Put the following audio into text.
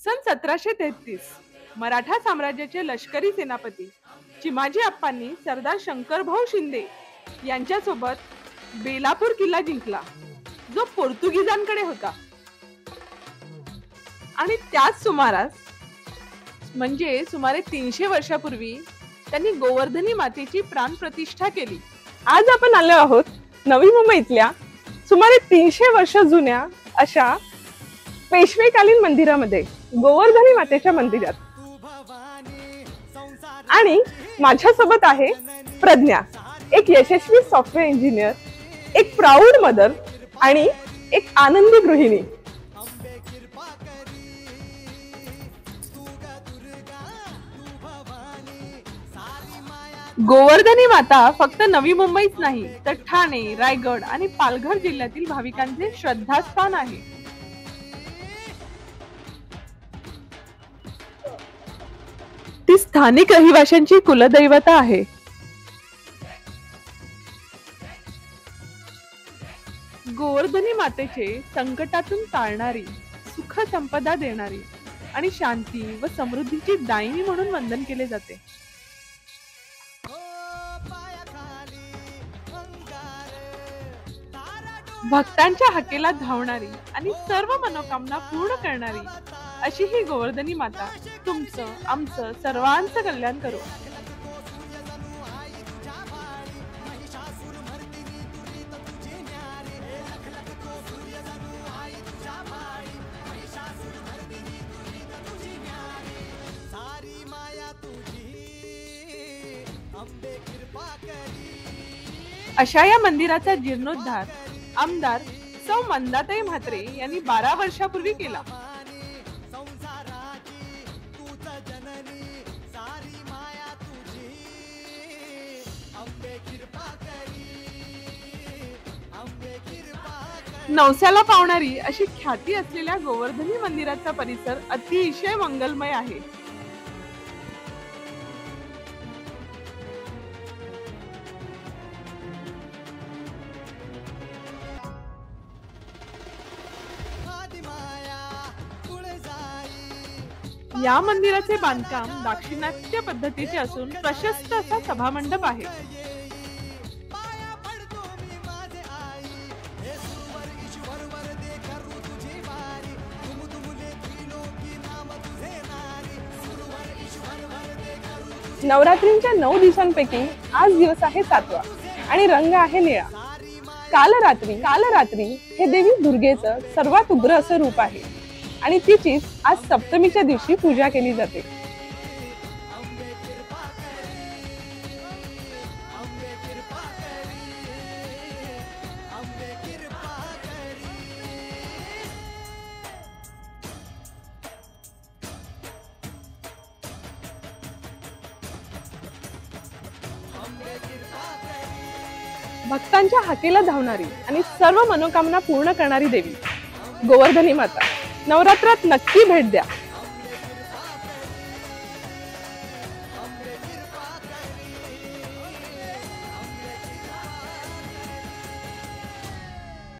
सन 1733 मराठा साम्राज्याचे लष्करी सेनापती चिमाजी अप्पांनी सरदार शंकरभाऊ शिंदे यांच्यासोबत बेलापूर किल्ला जिंकला, जो पोर्तुगीजांकडे होता. आणि त्याच सुमारास म्हणजे सुमारे 300 वर्षापूर्वी त्यांनी गोवर्धनी मातेची प्राण प्रतिष्ठा केली. आज आपण आलो आहोत नवी मुंबईतल्या सुमारे 300 वर्ष जुन्या अशा पेशवेकालीन मंदिरामध्ये, गोवर्धनी मातेच्या मंदिरात. आणि माझ्यासोबत आहे प्रज्ञा, एक यशस्वी सॉफ्टवेअर इंजिनियर, एक प्राऊड मदर आणि एक आनंदी गृहिणी. गोवर्धनी माता फक्त नवी मुंबईच नाही तर ठाणे, रायगड आणि पालघर जिल्ह्यातील भाविकांचे श्रद्धास्थान आहे. ती स्थानिक रहिवाशांची कुलदैवता आहे. गोवर्धनी मातेचे संकटातून टाळणारी, सुख संपदा देणारी आणि शांती व समृद्धीची दायिनी म्हणून वंदन केले जाते. भक्तांच्या हाकेला धावणारी आणि सर्व मनोकामना पूर्ण करणारी अशी ही गोवर्धनी माता तुमचं आमचं सर्वांचं कल्याण करो. अशा या मंदिराचा जीर्णोद्धार आमदार सौ मंदाताई म्हात्रे यांनी 12 वर्षापूर्वी केला. नवसाला पावणारी अशी ख्याती असलेल्या गोवर्धनी मंदिराचा परिसर अतिशय मंगलमय आहे. या मंदिराचे बांधकाम दाक्षिणात्य पद्धतीचे असून प्रशस्त असा सभामंडप आहे. नवरात्रींच्या 9 दिवसांपैकी आज दिवस आहे 7वा आणि रंग आहे निळा. कालरात्री हे देवी दुर्गेचं सर्वात उग्र असं रूप आहे आणि तिचीच आज सप्तमीच्या दिवशी पूजा केली जाते. भक्तांच्या हाकेला धावणारी आणि सर्व मनोकामना पूर्ण करणारी देवी गोवर्धनी माता नवरात्रात नक्की भेट द्या.